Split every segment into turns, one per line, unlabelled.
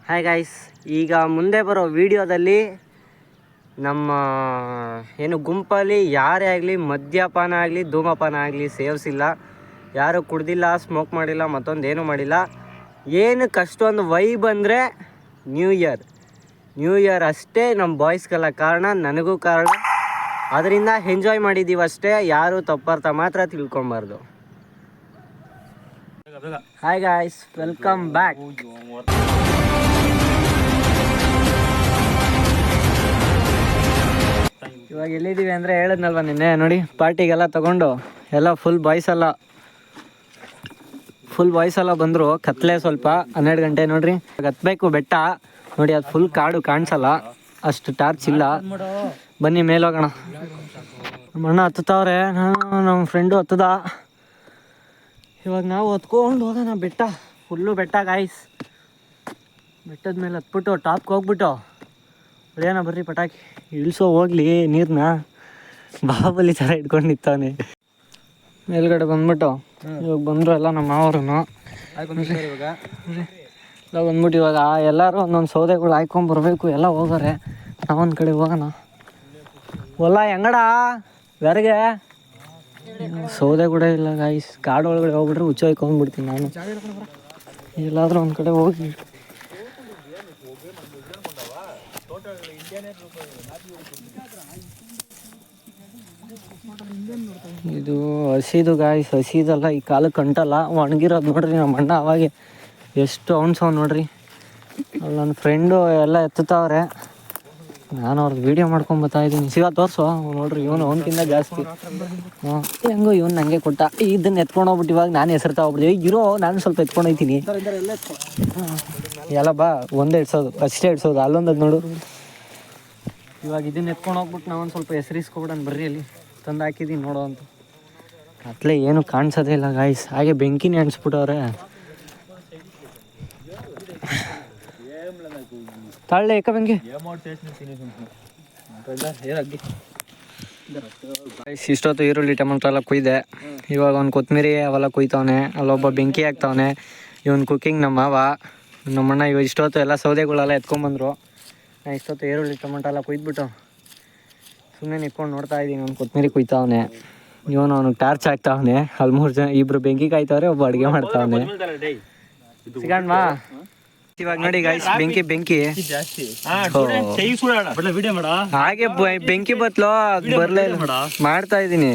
Hi guys, ಈಗ ಮುಂದೆ ಬರೋ ವಿಡಿಯೋದಲ್ಲಿ ನಮ್ಮ ಗುಂಪಲ್ಲಿ ಯಾರೇ ಆಗಲಿ ಮದ್ಯಪಾನ ಆಗಲಿ ಧೂಮಪಾನ ಆಗಲಿ ಸೇವಿಸಿಲ್ಲ, ಯಾರು ಕುಡ್ದಿಲ್ಲ, ಸ್ಮೋಕ್ ಮಾಡಿಲ್ಲ, ಮತ್ತೊಂದೇನು ಮಾಡಿಲ್ಲ. ಏನಕ್ಕೆ ಅಷ್ಟೊಂದು ವೈಬ್ ಅಂದರೆ ನ್ಯೂ ಇಯರ್ ಅಷ್ಟೇ ನಮ್ಮ ಬಾಯ್ಸ್ಗೆಲ್ಲ ಕಾರಣ, ನನಗೂ ಕಾರಣ. ಅದರಿಂದ ಎಂಜಾಯ್ ಮಾಡಿದ್ದೀವಿ ಅಷ್ಟೇ, ಯಾರು ತಪ್ಪರ್ಥ ಮಾತ್ರ ತಿಳ್ಕೊಬಾರ್ದು. Hi guys, welcome back. ಇವಾಗ ಎಲ್ಲಿದ್ದೀವಿ ಅಂದರೆ ಹೇಳಿದ್ನಲ್ವ ನಿನ್ನೆ, ನೋಡಿ ಪಾರ್ಟಿಗೆಲ್ಲ ತೊಗೊಂಡು ಎಲ್ಲ ಫುಲ್ ಬಾಯ್ಸ್ ಎಲ್ಲ ಬಂದರು. ಕತ್ಲೆ ಸ್ವಲ್ಪ 12 ಗಂಟೆ ನೋಡ್ರಿ. ಹತ್ಬೇಕು ಬೆಟ್ಟ ನೋಡಿ, ಅದು ಫುಲ್ ಕಾಡು, ಕಾಣಿಸಲ್ಲ, ಅಷ್ಟು ಟಾರ್ಚ್ ಇಲ್ಲ. ಬನ್ನಿ ಮೇಲೋಗೋಣ. ನಮ್ಮ ಅಣ್ಣ ಹತ್ತುತ್ತವ್ರೆ, ನಮ್ಮ ಫ್ರೆಂಡು ಹತ್ತದ. ಇವಾಗ ನಾವು ಹತ್ಕೊಂಡು ಹೋಗೋಣ. ಬೆಟ್ಟ ಫುಲ್ಲು ಬೆಟ್ಟ ಗಾಯ್ಸ್. ಬೆಟ್ಟದ ಮೇಲೆ ಹತ್ಬಿಟ್ಟು ಟಾಪ್ಗೆ ಹೋಗ್ಬಿಟ್ಟು ಹೊಡೆಯೋಣ ಬರ್ರಿ ಪಟಾಕಿ. ಇಳಿಸೋ ಹೋಗ್ಲಿ ನೀರನ್ನ, ಬಾಹುಬಲಿ ಥರ ಇಟ್ಕೊಂಡು ನಿಂತವನೆ. ಮೇಲ್ಗಡೆ ಬಂದ್ಬಿಟ್ಟು ಇವಾಗ ಬಂದರು ಎಲ್ಲ ನಮ್ಮ ಮಾವರು ಇವಾಗ ಎಲ್ಲ ಬಂದ್ಬಿಟ್ಟು ಇವಾಗ ಎಲ್ಲರೂ ಒಂದೊಂದು ಸೌದೆಗಳು ಹಾಕ್ಕೊಂಬರ್ಬೇಕು. ಎಲ್ಲ ಹೋಗೋರೆ, ನಾವೊಂದು ಕಡೆ ಹೋಗೋಣ. ಹೊಲ ಹೆಂಗಡ ಬೆರಗೆ ಸೌದೆ ಕೂಡ ಇಲ್ಲ ಗಾಯ್ಸ್. ಕಾಡು ಒಳಗಡೆ ಹೋಗ್ಬಿಟ್ರೆ ಹುಚ್ಚ ಹೊಯ್ಕೊಂಡ್ಬಿಡ್ತೀನಿ ನಾನು. ಎಲ್ಲಾದರೂ ಒಂದು ಕಡೆ ಹೋಗಿ ಇದು ಹಸಿದು ಗಾಯ್ಸ್, ಹಸಿದಲ್ಲ, ಈ ಕಾಲಕ್ಕೆ ಕಂಟಲ್ಲ, ಒಣಗಿರೋದು ನೋಡ್ರಿ. ನಮ್ಮ ಅಣ್ಣ ಅವಾಗೆ ಎಷ್ಟು ಅವನ್ಸವ್ ನೋಡ್ರಿ. ಅಲ್ಲಿ ನನ್ನ ಫ್ರೆಂಡು ಎಲ್ಲ ಎತ್ತುತ್ತವ್ರೆ, ನಾನು ಅವ್ರದ್ದು ವೀಡಿಯೋ ಮಾಡ್ಕೊಂಡು ಬರ್ತಾಯಿದ್ದೀನಿ. ಸಿಗ ತೋರಿಸು ನೋಡ್ರಿ, ಇವನು ಅವನಕ್ಕಿಂತ ಜಾಸ್ತಿ. ಹೆಂಗೋ ಇವನು ನನಗೆ ಕೊಟ್ಟ. ಇದನ್ನು ಎತ್ಕೊಂಡು ಹೋಗ್ಬಿಟ್ಟು ಇವಾಗ ನಾನು ಹೆಸರು ತಗೊಬಿಡ್ತೀವಿ. ಇರೋ ನಾನು ಸ್ವಲ್ಪ ಎತ್ಕೊಂಡು ಹೋಗ್ತೀನಿ. ಎಲ್ಲ ಬಾ, ಒಂದೇ ಇಡ್ಸೋದು, ಅಷ್ಟೇ ಇಡ್ಸೋದು. ಅಲ್ಲೊಂದು ಅದು ನೋಡು. ಇವಾಗ ಇದನ್ನು ಎತ್ಕೊಂಡು ಹೋಗ್ಬಿಟ್ಟು ನಾವೊಂದು ಸ್ವಲ್ಪ ಹೆಸರಿಸ್ಕೊಬಿಡೋಣ ಬರ್ರಿ. ಅಲ್ಲಿ ತಂದು ಹಾಕಿದ್ದೀನಿ ನೋಡೋ ಅಂತ. ಕತ್ಲೆ ಏನು ಕಾಣಿಸೋದೇ ಇಲ್ಲ ಗಾಯ್ಸ್. ಹಾಗೆ ಬೆಂಕಿನೇ ಅಣಿಸ್ಬಿಟ್ಟವ್ರೆ. ತಾಳೆ ಏಕ ಬೆಂಕಿ ಇಷ್ಟೊತ್ತು ಈರುಳ್ಳಿ ಟೊಮೆಟೊ ಎಲ್ಲ ಕುಯ್ದೆ. ಇವಾಗ ಅವ್ನು ಕೊತ್ತಂಬರಿ ಅವೆಲ್ಲ ಕುಯ್ತವನೆ. ಅಲ್ಲೊಬ್ಬ ಬೆಂಕಿ ಹಾಕ್ತವನೆ. ಇವನು ಕುಕ್ಕಿಂಗ್ ನಮ್ಮ ಮಾವ. ನಮ್ಮಣ್ಣ ಇವಾಗ ಇಷ್ಟೊತ್ತು ಎಲ್ಲ ಸೌದೆಗಳೆಲ್ಲ ಎತ್ಕೊಂಡ್ಬಂದರು. ನಾನು ಇಷ್ಟೊತ್ತು ಈರುಳ್ಳಿ ಟೊಮೆಟೊ ಎಲ್ಲ ಕುಯ್ದುಬಿಟ್ಟು ಸುಮ್ಮನೆ ನಿಂತ್ಕೊಂಡು ನೋಡ್ತಾ ಇದ್ದೀನಿ. ಅವ್ನು ಕೊತ್ತಂಬರಿ ಕುಯ್ತವನೆ, ಇವನು ಅವ್ನಿಗೆ ಟಾರ್ಚ್ ಹಾಕ್ತಾವನೆ. ಅಲ್ಲಿ 3 ಜನ, ಇಬ್ಬರು ಬೆಂಕಿ ಕಾಯ್ತವ್ರೆ, ಒಬ್ಬ ಅಡುಗೆ ಮಾಡ್ತಾವನೆ. ಸಿಗಣ್ಣ ಇವಾಗ ನೋಡಿ ಗಾಯ್ಸ್, ಬೆಂಕಿ ಹಾಗೆ ಬೆಂಕಿ ಬತ್ಲೋ ಬರ್ಲೇ ಮಾಡ್ತಾ ಇದೀನಿ.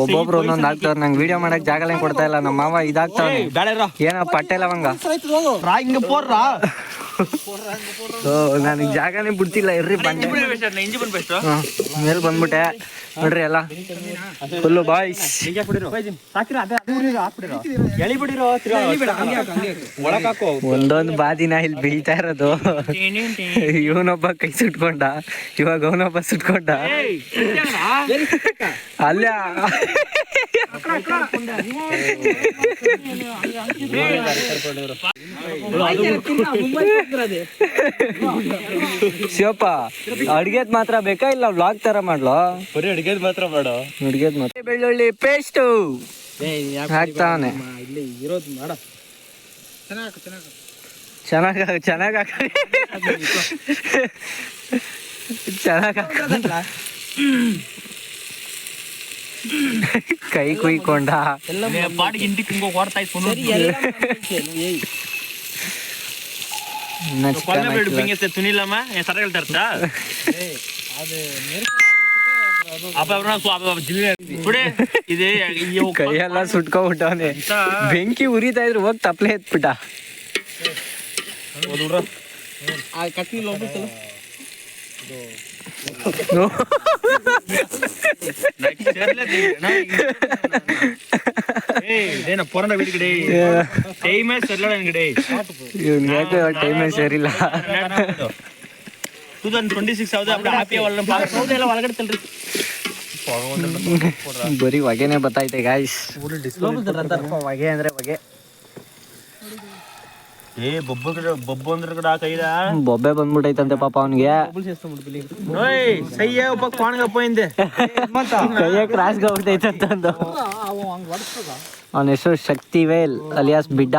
ಒಬ್ಬೊಬ್ರು ಒಂದೊಂದು ಆಗ್ತಾವ್ರ. ನಂಗೆ ವಿಡಿಯೋ ಮಾಡಕ್ ಜಾಗಲೇ ಕೊಡ್ತಾ ಇಲ್ಲ ನಮ್ಮ ಮಾವ. ಇದಾಗ್ತಾವ ಏನ ಪಟ್ಟೆ ಲವಂಗ. ನನಗೆ ಜಾಗನೇ ಬಿಡ್ತಿಲ್ಲ. ಇರ್ರಿ ಬಂದೆ ಮೇಲೆ ಬಂದ್ಬಿಟ್ಟೆ ನೋಡ್ರಿ. ಎಲ್ಲ ಫುಲ್ಲು ಬಾಯ್ಸ್. ಒಂದೊಂದು ಬಾದಿನ ಇಲ್ಲಿ ಬೀಳ್ತಾ ಇರೋದು. ಇವನೊಬ್ಬ ಕೈ ಸುಟ್ಕೊಂಡ, ಇವಾಗ ಅವನೊಬ್ಬ ಸುಟ್ಕೊಂಡ. ಅಲ್ಲ ಶಿವಪ್ಪ, ಅಡ್ಗೆದ್ ಮಾತ್ರ ಬೇಕಾ ಇಲ್ಲ ವ್ಲಾಗ್ ತರ ಮಾಡ್ಲೋ? ಬರೀ ಅಡ್ಗೆದ್ ಮಾತ್ರ ಮಾಡೋ. ಅಡ್ಗೆದ್ ಮಾತ್ರ. ಬೆಳ್ಳುಳ್ಳಿ ಪೇಸ್ಟ್ ಹಾಕ್ತಾವನೆ. ಚೆನ್ನಾಗ ಕೈ ಕುಯ್ಕೊಂಡ. ಕೈಯೆಲ್ಲ ಸುಟ್ಕೊಂಡ್ಬಿಟ್ಟವನೆ. ಬೆಂಕಿ ಉರಿತಾ ಇದ್ರು ಹೋಗಿ ತಪ್ಲೆ ಎತ್ಬಿಟ್ಟ. ಟೈಮೇ ಸರಿಲ್ಲ.
2026
ಬರೀ ಹೊಗೆನೆ ಬತ್ತೈತೆ ಗಾಯ್ಸ್. ಹೊಗೆ ಅಂದ್ರೆ ಹೊಗೆ. ಬೊಬ್ಬೆ ಬಂದ್ಬಿಟ್ಟೈತಂತೆ ಪಾಪ ಅವನಿಗೆ. ಕೈಯ ಕ್ರಾಸ್ ಹೋಗ್ಬಿಟ್ಟೈತಂತಂದು ಅವನ ಹೆಸರು ಶಕ್ತಿವೇಲ್ ಅಲಿಯಾಸ್ ಬಿಡ್ಡ.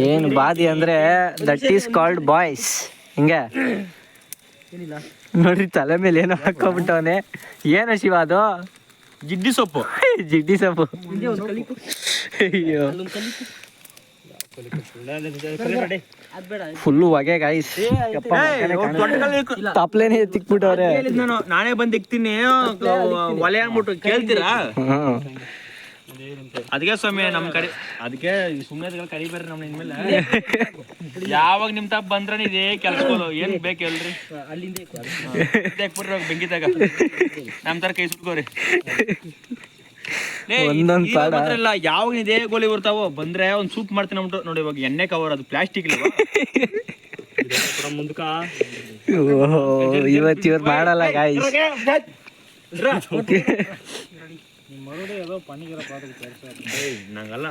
ಏನು ಬಾದಿ ಅಂದ್ರೆ ದಟ್ ಈಸ್ ಕಾಲ್ಡ್ ಬಾಯ್ಸ್. ಹಿಂಗೆ ನೋಡ್ರಿ ತಲೆ ಮೇಲೆ ಏನೋ ಹಾಕೋಬಿಟ್ಟವನೆ. ಏನೋ ಶಿವ ಅದು?
ಜಿಡ್ಡಿ ಸೊಪ್ಪು.
ಜಿಡ್ಡಿ ಸೊಪ್ಪು. ಅಯ್ಯೋ ಫುಲ್ಲು ಹೊಗೆ ಗಾಯ್ಸ್. ತಪ್ಲೇನೆ ತಿಕ್ಬಿಟ್ಟವ್ರೆ.
ನಾನೇ ಬಂದ್ ಇಕ್ತೀನಿ ಒಲೆ ಅಂದ್ಬಿಟ್ಟು ಕೇಳ್ತೀರಾ? ಅದಕ್ಕೆ ಸ್ವಾಮಿ ನಮ್ ಕಡೆ ಅದಕ್ಕೆ ಸುಮ್ಮನೆ ಕರಿಬೇಡ್ರಿ ನಮ್ ಇನ್ಮೇಲೆ. ಯಾವಾಗ ನಿಮ್ ತಪ್ಪ ಬಂದ್ರ ಇದೇ ಕೆಲ್ಸಗಳು ಏನ್ ಬೇಕು ಹೇಳ್ರಿ. ಬಿಡ್ರಿ ಬೆಂಕಿ ತಗ ನಮ್ ತರ ಕೈ ಸುಟ್ಕೋರಿ.
ಒಂದೊಂದ್
ಇಲ್ಲ ಯಾವಾಗ ಇದೇ ಗೋಲಿ ಬರ್ತಾವೋ ಬಂದ್ರೆ ಒಂದ್ ಸೂಪ್ ಮಾಡ್ತೀನಿ ಅಂದ್ಬಿಟ್ಟು ನೋಡಿ. ಇವಾಗ ಎಣ್ಣೆ ಕವರ್ ಅದು ಪ್ಲಾಸ್ಟಿಕ್ ಇಲ್ಲ ಮುಂದಕ.
ಇವತ್ತು ಇವ್ರು ಮಾಡಲ್ಲ ಗಾಯ್ಸ್.
ನಂಗಲ್ಲ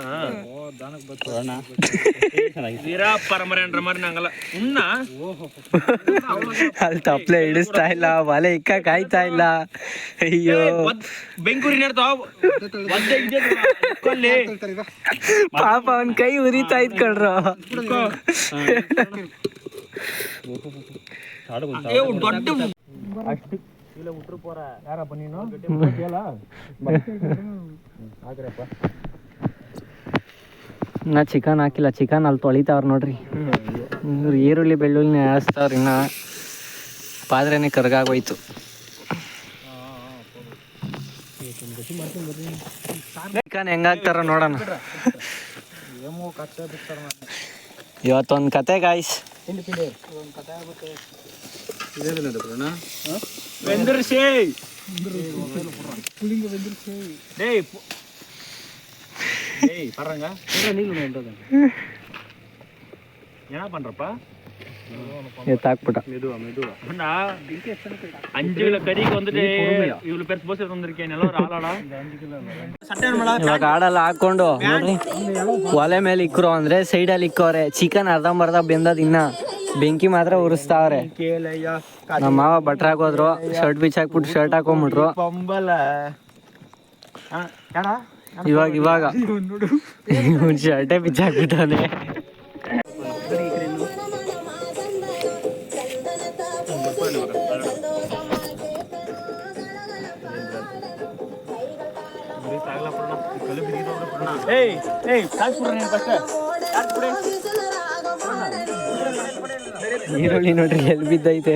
ನಂಗಲ್ಲ ಉಣ್ಣ
ಅಲ್ಲಿ ತಪ್ಲೆ ಹಿಡಿಸ್ತಾ ಇಲ್ಲ, ಒಲೆ ಇಕ್ಕಕ್ ಆಯ್ತಾ ಇಲ್ಲ. ಅಯ್ಯೋ
ಬೆಂಕೂರಿ
ಪಾಪ ಅವನ್ ಕೈ ಉರಿತಾ ಇದ್ ಕಣ್ರು.
ದೊಡ್ಡ
ನಾ ಚಿಕನ್ ಹಾಕಿಲ್ಲ, ಚಿಕನ್ ಅಲ್ಲಿ ತೊಳಿತಾವ್ರ ನೋಡ್ರಿ. ಈರುಳ್ಳಿ ಬೆಳ್ಳುಳ್ಳಿ ಹಾಸ್ತಾವ್ರ. ಇನ್ನ ಪಾದ್ರೆನೆ ಕರ್ಗಾಗೋಯ್ತು. ಚಿಕನ್ ಹೆಂಗಾಗ್ತಾರ ನೋಡೋಣ. ಇವತ್ತೊಂದು ಕತೆ ಗಾಯ್ಸ್. எத்தாக்புட்டா
அஞ்சு கிலோ கறிக்கு வந்துட்டு இவ்வளவு பெருசு போச்சு வந்திருக்கேன் ஒரு ஆளாடா
ಇವಾಗ ಆಡಲ್ಲ ಹಾಕೊಂಡು ನೋಡ್ರಿ ಒಲೆ ಮೇಲೆ ಇಕ್ಕರು ಅಂದ್ರೆ ಸೈಡಲ್ಲಿ ಇಕ್ಕವ್ರೆ. ಚಿಕನ್ ಅರ್ಧಂಬರ್ಧ ಬೆಂದದ, ಇನ್ನ ಬೆಂಕಿ ಮಾತ್ರ ಉರಿಸ್ತಾವ್ರೆ. ನಮ್ಮ ಮಾವ ಬಟ್ರ ಹಾಕೋದ್ರು, ಶರ್ಟ್ ಬಿಚ್ ಹಾಕ್ಬಿಟ್ಟು ಶರ್ಟ್ ಹಾಕೊಂಡ್ಬಿಟ್ರು. ಇವಾಗ ಶರ್ಟೇ ಬಿಚ್ ಹಾಕ್ಬಿಟ್ಟಾನೆ. ಈರುಳ್ಳಿ ನೋಡ್ರಿ ಎಲ್ಲಿ ಬಿದ್ದೈತೆ.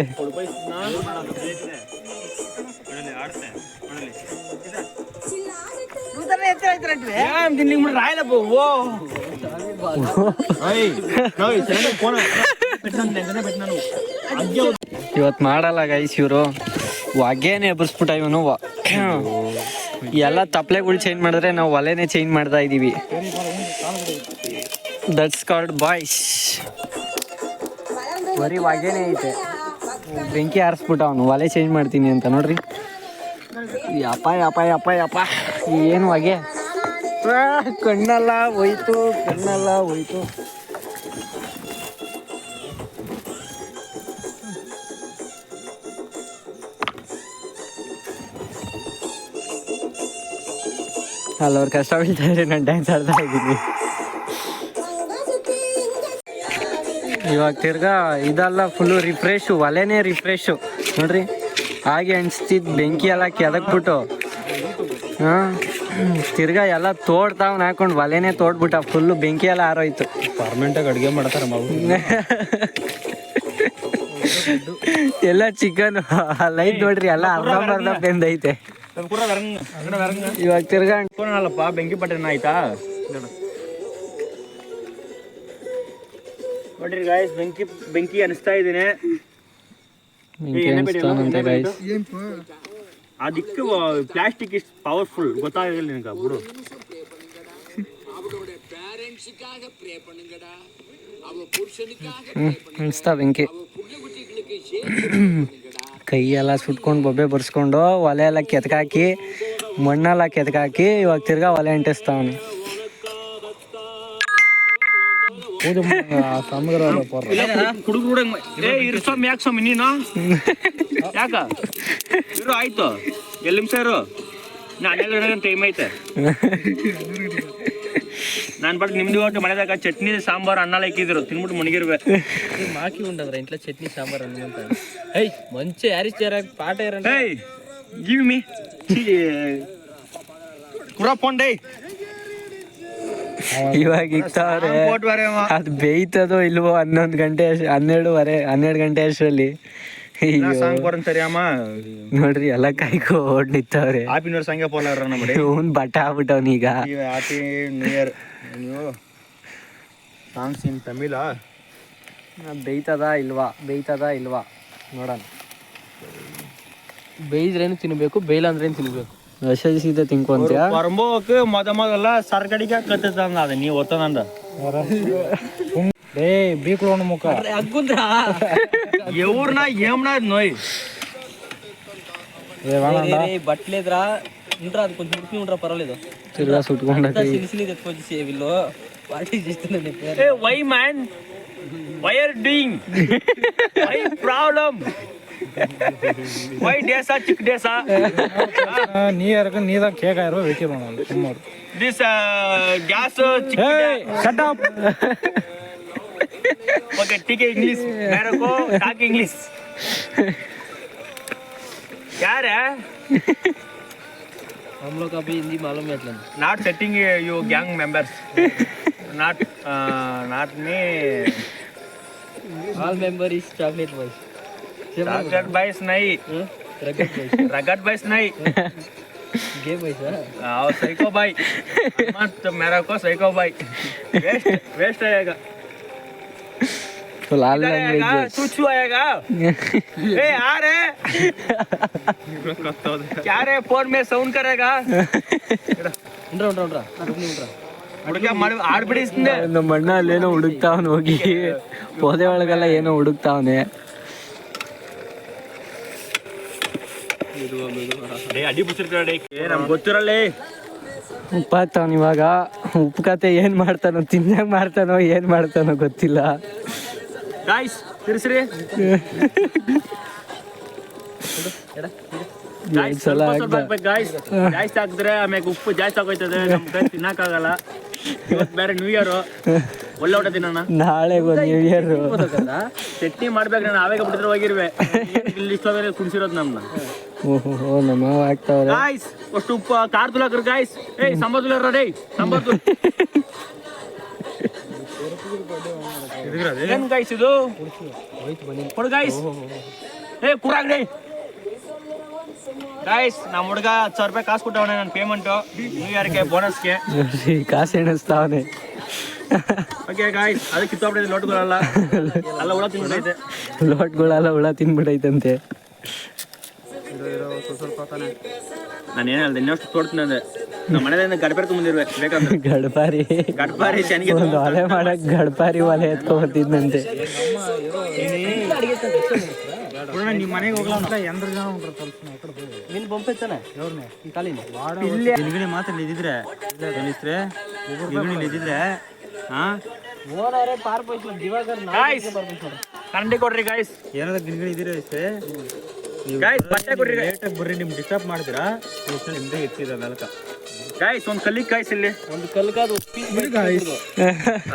ಇವತ್ತು ಮಾಡಲ್ಲ ಗೈಸ್ ಇವರು. ಹೊಗೆನೆ ಎಬ್ಬರಿಸ್ಬಿಟ್ಟ ಇವನು. ಎಲ್ಲ ತಪ್ಲೆಗಳು ಚೇಂಜ್ ಮಾಡಿದ್ರೆ ನಾವು ಒಲೆನೇ ಚೇಂಜ್ ಮಾಡ್ತಾ ಇದೀವಿ. That's called boys. ಬರೀ ಹೊಗೆನೇ ಐತೆ. ಬೆಂಕಿ ಹಾರಿಸ್ಬಿಟ್ಟ ಅವನು ಒಲೆ ಚೇಂಜ್ ಮಾಡ್ತೀನಿ ಅಂತ. ನೋಡ್ರಿ ಯಪ್ಪ ಯಪ್ಪ ಯಪ್ಪ ಯಪ್ಪ ಏನು ಹೊಗೆ. ಕಣ್ಣೆಲ್ಲ ಹೋಯ್ತು, ಕಣ್ಣೆಲ್ಲ ಹೋಯ್ತು. ಅಲ್ಲವ್ರು ಕಷ್ಟ ಬೀಳ್ತಾ ಇದ್ರೆ ನಾನು ಡ್ಯಾನ್ಸ್ ಆಡ್ತಾ ಇದ್ದೀನಿ. ಇವಾಗ ತಿರ್ಗಾ ಇದೆಲ್ಲ ಫುಲ್ಲು ರಿಫ್ರೆಶು, ಒಲೆನೇ ರಿಫ್ರೆಶು ನೋಡ್ರಿ. ಹಾಗೆ ಅನ್ಸ್ತಿದ್ದು ಬೆಂಕಿ ಎಲ್ಲ ಕೆದಕ್ಬಿಟ್ಟು ತಿರ್ಗಾ ಎಲ್ಲ ತೋಡ್ತಾವ್ ಹಾಕೊಂಡು ಒಲೆನೇ ತೋಡ್ಬಿಟ್ಟ. ಫುಲ್ಲು ಬೆಂಕಿ ಎಲ್ಲ ಆರೋಯ್ತು.
ಪರ್ಮನೆಂಟಾಗಿ ಅಡುಗೆ ಮಾಡ್ತಾರೆ
ಎಲ್ಲ ಚಿಕನ್ ಲೈಟ್ ನೋಡ್ರಿ ಎಲ್ಲ ಅರ್ಧ ಬೆಂದೈತೆ. ಇವಾಗ ತಿರ್ಗಾ
ಅಲ್ಲಪ್ಪ ಬೆಂಕಿ ಪಟ್ಟಣ ಆಯ್ತಾ ನೋಡ್ರಿ ಗಾಯ್ಸ್. ಬೆಂಕಿ ಅನಿಸ್ತಾ ಇದ್ದೀನಿ. ಅದಕ್ಕೆ ಪ್ಲಾಸ್ಟಿಕ್ ಇಸ್ ಪವರ್ಫುಲ್ ಗೊತ್ತಾಗಿಲ್ಲ ನಿನಗೆ ಬಿಡು.
ಅನಿಸ್ತಾ ಬೆಂಕಿ. ಕೈ ಎಲ್ಲ ಸುಟ್ಕೊಂಡು ಬೊಬ್ಬೆ ಬರ್ಸ್ಕೊಂಡು ಒಲೆ ಎಲ್ಲ ಕೆತ್ಕಾಕಿ ಮಣ್ಣೆಲ್ಲ ಕೆತ್ಕಾಕಿ ಇವಾಗ ತಿರ್ಗಾ ಒಲೆ ಅಂಟಿಸ್ತಾವನು.
ನೀನು ಯಾಕ ಇರು ಆಯ್ತು. ಎಲ್ಲಿ ನಿಮಿಷ ಇರು. ನಾನು ಟೈಮ್ ಐತೆ ನಾನು ಬಟ್ ನಿಮ್ದು ಒಟ್ಟು ಮನೆದಾಗ ಚಟ್ನಿ ಸಾಂಬಾರು ಅನ್ನ ಇಕ್ಕಿದ್ರು ತಿನ್ಬಿಟ್ಟು ಮುಣಗಿರ್ವೆ
ಮಾಕಿ ಉಂಡದ್ರ ಇಂట్లో ಚಟ್ನಿ ಸಾಂಬಾರ್ ಅಂತ ಏಯ್ ಮಂಚೆ ಯಾರಿಸ್ತಾರ ಪಾಠ ಇರ
ಏಯ್ ಗಿವ್ ಮೀ ಕುರಪ್ಪೊಂಡೇ
ಇವಾಗ ಇಕ್ತಾವ್ರೆ ಅದು ಬೇಯ್ತದೋ ಇಲ್ವೋ 12 ಗಂಟೆ ಅಷ್ಟರಲ್ಲಿ
ಸರಿ ಅಮ್ಮ
ನೋಡ್ರಿ ಎಲ್ಲ ಕಾಯ್ಕೊ ಓಡ್ ನಿಂತವ್ರೆ
ಹ್ಯಾಪಿ ನ್ಯೂ ಇಯರ್ ಸಂಗೆ ಪೋಲಾರ ನಮ್ಮ
ಅವ್ನ್ ಬಟ್ಟ ಆಗ್ಬಿಟ್ಟವ್ನೀಗ
ಹ್ಯಾಪಿ ನ್ಯೂ ಇಯರ್ ನೀವು ಸಾಂಗ್ಸ್ ಇನ್ ತಮಿಳ
ಬೇಯ್ತದ ಇಲ್ವಾ ನೋಡೋಣ
ಬೇಯಿದ್ರೇನು ತಿನ್ಬೇಕು ಬೇಯಿಲ್ಲ ಅಂದ್ರೇನು ತಿನ್ಬೇಕು
ಸೀದೆ ತಿನ್ಕೊಂತೀಯ
ಪರಂಬೋಕ್ ಮೊದಲ ಸರ್ಗಡಿಗೆ ಕತ್ತಂದ ಅದ ನೀವು ಒತ್ತದಂದ
ಬೀಕ್ಳೋಣ ಮುಖ
ಎವ್ರನ್ನ ಏಮ್ನ ನೋಯ್
బట్టలేదురా ఉండరా అది కొంచెం ఉడికి ఉండరా పర్వాలేదు
తిరుగా సుట్టుకుంటా
సిలిసిలి తెచ్చుకోవచ్చు వీళ్ళు పార్టీ చేస్తున్నాను
ఏ why man why are doing why problem why డేసా చిక్ డేసా
ನೀದಾಗ ಕೇಕ್ ಆಗಿರೋ ವೆಯ್ಟ್ ಮಾಡೋಣ ಸುಮ್ಮನೆ
this gas chick
shut up
okay ठीक है इंग्लिश मेरे को टॉक इंग्लिश क्या है
हम लोग अभी हिंदी मालूम है इतना
not setting you gang members not me
all member is chocolate boys
नहीं रगड़ boys नहीं
गे boys
और साइको भाई मत मेरे को साइको भाई वेस्ट आएगा
लाल
चूचू आएगा ए आ रे क्या रे फोन में साउंड करेगा ಹುಡುಗ ಆಡ್ಬಿಡಿಸ್ತಿದ್ದೆ
ನಮ್ಮ ಅಣ್ಣ ಅಲ್ಲೇನೋ ಹುಡುಕ್ತಾವನ್ ಹೋಗಿ ಪೊದೆ ಒಳಗೆಲ್ಲ ಏನೋ ಹುಡುಕ್ತಾವನೆ
ಅಡಿ ಬುಸಿರ್ತಾಡೆ ನಮ್ಗೆ ಗೊತ್ತಿರಲ್ಲೇ
ಉಪ್ಪು ಹಾಕ್ತಾವನ್ ಇವಾಗ ಉಪ್ಪು ಕತೆ ಏನ್ ಮಾಡ್ತಾನೋ ತಿನ್ನಂಗ್ ಮಾಡ್ತಾನೋ ಏನ್ ಮಾಡ್ತಾನೋ ಗೊತ್ತಿಲ್ಲ
ಗಾಯ್ಸ್ ತಿರ್ಸ್ರಿ ಗಾಯ್ಸ್ ಜಾಸ್ತಿ ಹಾಕಿದ್ರೆ ಆಮೇಲೆ ಉಪ್ಪು ಜಾಸ್ತಿ ಆಗೋಯ್ತದೆ ನಮ್ ಕೈ ತಿನ್ನಕ್ಕಾಗಲ್ಲ ಇವತ್ತು ಬೇರೆ ನ್ಯೂ ಇಯರ್ ಒಳ್ಳೆ ಊಟ ತಿನ್ನೋಣ
ನಾಳೆ ನ್ಯೂ ಇಯರ್
ಚಟ್ನಿ ಮಾಡ್ಬೇಕು ನಾನು ಆವೇಗ ಬಿಟ್ಟಿದ್ರೆ ಹೋಗಿರ್ವೆ ಇಲ್ಲಿ ಇಷ್ಟೊಂದ್ರೆ ಕುಡಿಸಿರೋದು ನಮ್ನ
ಓಹೋ ನಮ್ಮ ಹಾಕ್ತಾವ್ರೆ
ಗಾಯ್ಸ್ ಅಷ್ಟು ಉಪ್ಪು ಖಾರ ತುಲಾಕ್ರಿ ಗಾಯ್ಸ್ ಏಯ್ ಸಂಬರ್ ತುಲಾರ ಡೇ ಸಂಬರ್ ಏನ್ ಗಾಯ್ಸ್ ಇದು ಕೊಡು ಗಾಯ್ಸ್ ಏ ಕುರಾಗ್ರಿ ಗಾಯ್ಸ್ ನಮ್ಮ ಹುಡುಗ 10,000 ರೂಪಾಯಿ ಕಾಸು ಕೊಟ್ಟವನೆ ನನ್ನ ಪೇಮೆಂಟು ನ್ಯೂ ಇಯರ್ಗೆ ಬೋನಸ್ಗೆ
ಕಾಸು ಎಣಿಸ್ತಾವನೆ
ಓಕೆ ಗಾಯ್ಸ್ ಅದಕ್ಕೆ ಕಿತ್ತೋಗ್ಬಿಟ್ಟಿದೆ ಲೋಟ್ಗಳೆಲ್ಲ ಎಲ್ಲ ಹುಳ ತಿನ್ಬಿಟ್ಟೈತೆ
ಲೋಟ್ಗಳೆಲ್ಲ ಹುಳ ತಿನ್ಬಿಟ್ಟೈತಂತೆ
ನಾನು ಏನು ಹೇಳ್ದೆ ಇನ್ನಷ್ಟು ತೋಡ್ತೀನಿ ಅಂದೆ ನಮ್ಮ ಮನೆಯಿಂದ ಗಡ್ಬಾರಿ ತುಂಬಿರ್ವೆ ಬೇಕಂದ್ರೆ ಗಡ್ಬಾರಿ ಶನಿಗೆ
ಒಂದು ಒಲೆ ಮಾಡಕ್ ಗಡ್ಪಾರಿ ಒಲೆ ಎತ್ಕೊಂಡ್ಬರ್ತಿದ್ನಂತೆ
ನಿಮ್ಮ ಮನೆಗೆ ಹೋಗ್ಲ
ನಿನ್ ಬಂಪೈತಾನೆ
ನಿಲ್ಗಣಿ ಮಾತ್ರ ನಿಂತಿದ್ರೆ ನಿಂತಿದ್ರೆ ಹಾ
ಓನಾರೆ ಪಾರ್ ಪೈಸು ದಿವಾಕರ್
ಕನ್ನಡಿ ಕೊಡ್ರಿ ಗಾಯ್ಸ್
ಏನಾದ್ರು ಗಿನ್ಗಿಣಿ ಇದೀರ ಅಷ್ಟೇ
ಗಾಯ್ಸ್ ಬಟ್ಟೆ ಕೊಡ್ರಿ
ಲೇಟಾಗಿ ಬರ್ರಿ ನಿಮ್ಗೆ ಡಿಸ್ಟರ್ಬ್ ಮಾಡ್ತೀರಾ ನಿಮ್ದೇ ಎತ್ತಿದ ನಾಲ್ಕ
ಗಾಯ್ಸ್ ಒಂದು ಕಲ್ಲಿಗೆ ಗಾಯ್ಸ್ ಇಲ್ಲಿ
ಒಂದು ಕಲ್ಕಾದ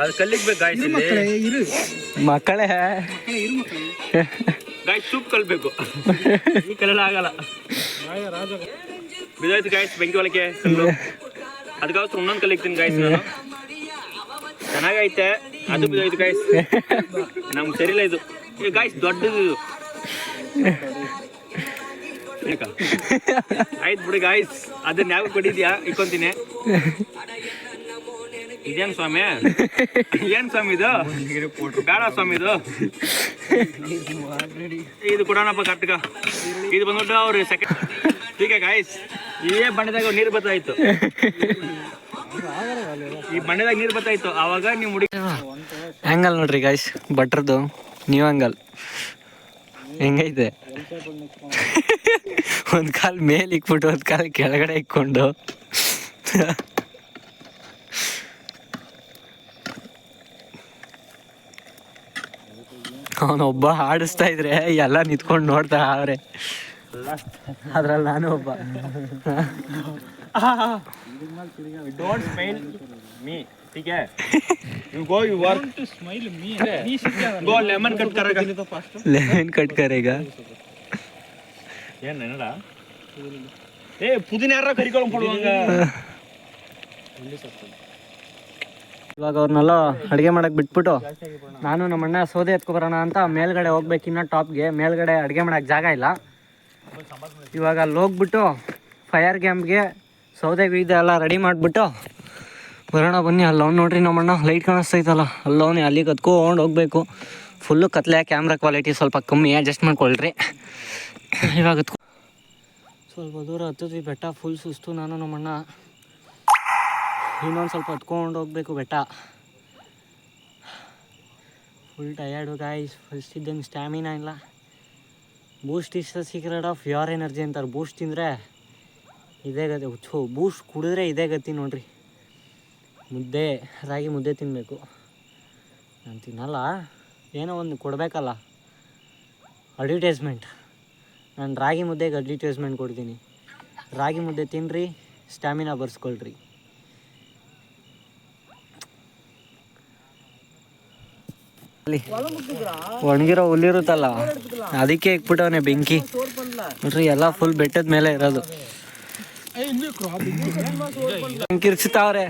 ಅದು ಕಲ್ಲಿಗೆ ಬೇಕು ಗಾಯ್ಸ್ ಇಲ್ಲಿ
ಮಕ್ಕಳೇ
ಗಾಯ್ಸ್ ಸೂಪ್ ಕಲ್ಬೇಕು ಈ ಕಲ್ಲೆಲ್ಲ ಆಗಲ್ಲ ಬಿದ್ದೋಯ್ತು ಗಾಯ್ಸ್ ಬೆಂಕಿ ಒಳಗೆ ಕಲ್ಲು ಅದಕ್ಕೋಸ್ಕರ ಇನ್ನೊಂದು ಕಲ್ಲು ಇಕ್ತೀನಿ ಗಾಯ್ಸ್ ನಾನು ಚೆನ್ನಾಗೈತೆ ಅದು ಬಿದ್ದೋಯ್ತು ಗಾಯ್ಸ್ ನಮ್ಗೆ ಸರಿಲ್ಲ ಇದು ಈಗ ಗಾಯ್ಸ್ ದೊಡ್ಡದು ಇದು ಆಯ್ತು ಬಿಡಿ ಗಾಯ್ಸ್ ಅದನ್ನ ಯಾವ ಕೊಟ್ಟಿದ್ಯಾ ಇಕ್ಕೊಂತೀನಿ ಇದೇನ್ ಸ್ವಾಮಿ ಏನ್ ಸ್ವಾಮಿ ಇದು ಬೇಡ ಸ್ವಾಮಿ ಇದು ಕೊಡೋಣಪ್ಪ ಕಟ್ಟಕ ಇದು ಬಂದ್ಬಿಟ್ಟು ಅವ್ರು ಸೆಕೆಂಡ್ ಈಗ ಗಾಯ್ಸ್ ಈ ಬಣ್ಣದಾಗ ನೀರು ಬರ್ತಾಯಿತ್ತು ಈ ಬಣ್ಣದಾಗ ನೀರು ಬರ್ತಾಯಿತ್ತು ಆವಾಗ ನೀವು ಮುಡಿ
ಹ್ಯಾಂಗಲ್ ನೋಡ್ರಿ ಗಾಯ್ಸ್ ಬಟ್ರದ್ದು ನ್ಯೂ ಹ್ಯಾಂಗಲ್ ಹೆಂಗೈತೆ ಒಂದ್ ಕಾಲ್ ಮೇಲ್ ಇಕ್ಬಿಟ್ಟು ಒಂದ್ ಕಾಲ್ ಕೆಳಗಡೆ ಇಕ್ಕೊಂಡು ಅವನೊಬ್ಬ ಆಡಿಸ್ತಾ ಇದ್ರೆ ಎಲ್ಲ ನಿಂತ್ಕೊಂಡು ನೋಡ್ತಾ ಅವ್ರೆ ಅದ್ರಲ್ಲಿ ನಾನು ಒಬ್ಬ
डोंट स्माइल मी ठीक है you go you work
to smile me
go lemon cut करेगा
ಲೆಮನ್ ಕಟ್ ಕರೆಗ
ಏನ್ ಏನಡ ಏ ಪುದೀನ ಯಾರ ಕರಿಕೊಳ್ಳ ಪಡುವಂಗ
ಇವಾಗ ಅವ್ರನ್ನೆಲ್ಲ ಅಡುಗೆ ಮಾಡಕ್ಕೆ ಬಿಟ್ಬಿಟ್ಟು ನಾನು ನಮ್ಮ ಅಣ್ಣ ಸೌದೆ ಎತ್ಕೊಬರೋಣ ಅಂತ ಮೇಲ್ಗಡೆ ಹೋಗ್ಬೇಕು ಇನ್ನು ಟಾಪ್ಗೆ. ಮೇಲ್ಗಡೆ ಅಡುಗೆ ಮಾಡೋಕ್ಕೆ ಜಾಗ ಇಲ್ಲ. ಇವಾಗ ಅಲ್ಲಿ ಹೋಗ್ಬಿಟ್ಟು ಫೈರ್ ಕ್ಯಾಂಪ್ಗೆ ಸೌದೆ ಗೀದೆ ಎಲ್ಲ ರೆಡಿ ಮಾಡಿಬಿಟ್ಟು ಬರೋಣ ಬನ್ನಿ. ಅಲ್ಲವ್ನು ನೋಡ್ರಿ ನಮ್ಮಣ್ಣ ಲೈಟ್ ಕಾಣಿಸ್ತೈತಲ್ಲ, ಅಲ್ಲವನೇ ಅಲ್ಲಿಗೆ ಕತ್ಕೊಂಡು ಹೋಗ್ಬೇಕು. ಫುಲ್ಲು ಕತ್ಲೆ, ಕ್ಯಾಮ್ರಾ ಕ್ವಾಲಿಟಿ ಸ್ವಲ್ಪ ಕಮ್ಮಿ, ಅಡ್ಜಸ್ಟ್ ಮಾಡ್ಕೊಳ್ರಿ. ಇವಾಗ ಸ್ವಲ್ಪ ದೂರ ಹತ್ತಿದ್ವಿ, ಬೆಟ್ಟ ಫುಲ್ ಸುಸ್ತು. ನಾನು ನಮ್ಮಣ್ಣ ಇನ್ನೊಂದು ಸ್ವಲ್ಪ ಹತ್ಕೊಂಡು ಹೋಗ್ಬೇಕು ಬೆಟ್ಟ. Full tired guys. ಫಸ್ಟ್ ಇದ್ದಂಗೆ ಸ್ಟ್ಯಾಮಿನಾ ಇಲ್ಲ. Boost is the secret of your energy ಅಂತಾರೆ. ಬೂಸ್ಟ್ ತಿಂದರೆ ಇದೇ ಗತಿ, ಬೂಸ್ಟ್ ಕುಡಿದ್ರೆ ಇದೇ ಗತಿ ನೋಡ್ರಿ. ಮುದ್ದೆ, ರಾಗಿ ಮುದ್ದೆ ತಿನ್ನಬೇಕು. ನಾನು ತಿನ್ನಲ್ಲ, ಏನೋ ಒಂದು ಕೊಡಬೇಕಲ್ಲ ಅಡ್ವರ್ಟೈಸ್ಮೆಂಟ್. ನಾನು ರಾಗಿ ಮುದ್ದೆಗೆ ಅಡ್ವರ್ಟೈಸ್ಮೆಂಟ್ ಕೊಡ್ತೀನಿ. ರಾಗಿ ಮುದ್ದೆ ತಿನ್ನಿರಿ, ಸ್ಟ್ಯಾಮಿನಾ ಬರ್ಸ್ಕೊಳ್ರಿ. ಅಲ್ಲಿ ಒಣಗಿರೋ ಹುಲ್ಲಿರುತ್ತಲ್ಲ, ಅದಕ್ಕೆ ಇಕ್ಬಿಟ್ಟವನೆ ಬೆಂಕಿ ನೋಡ್ರಿ. ಎಲ್ಲ ಫುಲ್ ಬೆಟ್ಟದ ಮೇಲೆ ಇರೋದು. ಕಿರ್ಚ್ತಾವ್ರೆ.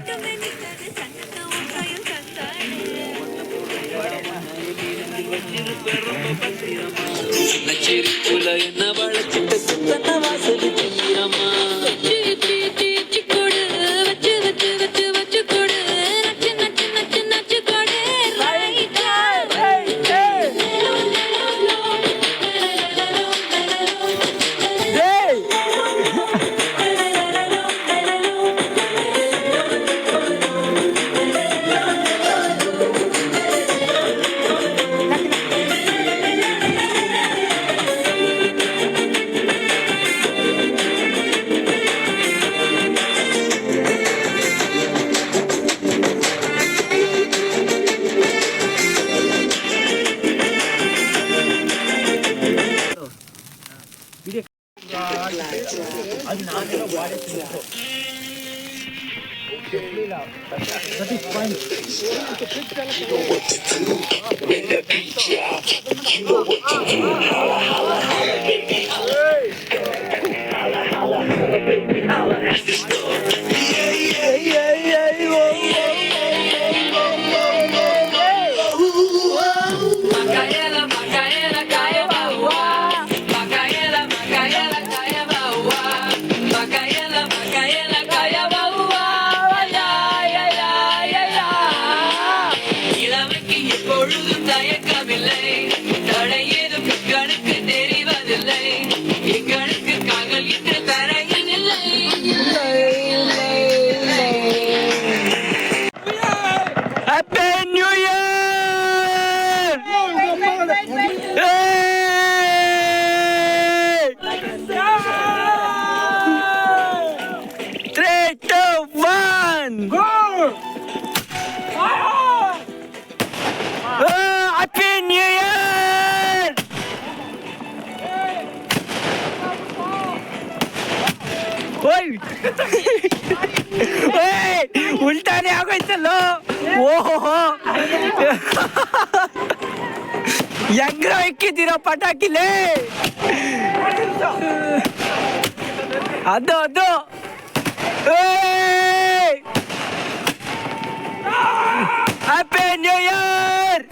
ಉಲ್ಟಾನೆ ಆಗೋಯ್ತಲ್ಲ. ಓಹೋ, ಹೆಂಗ್ರ ಇಕ್ಕಿದ್ದೀರ ಪಟಾಕಿಲೇ. ಅದು ಹ್ಯಾಪಿ ನ್ಯೂ ಇಯರ್.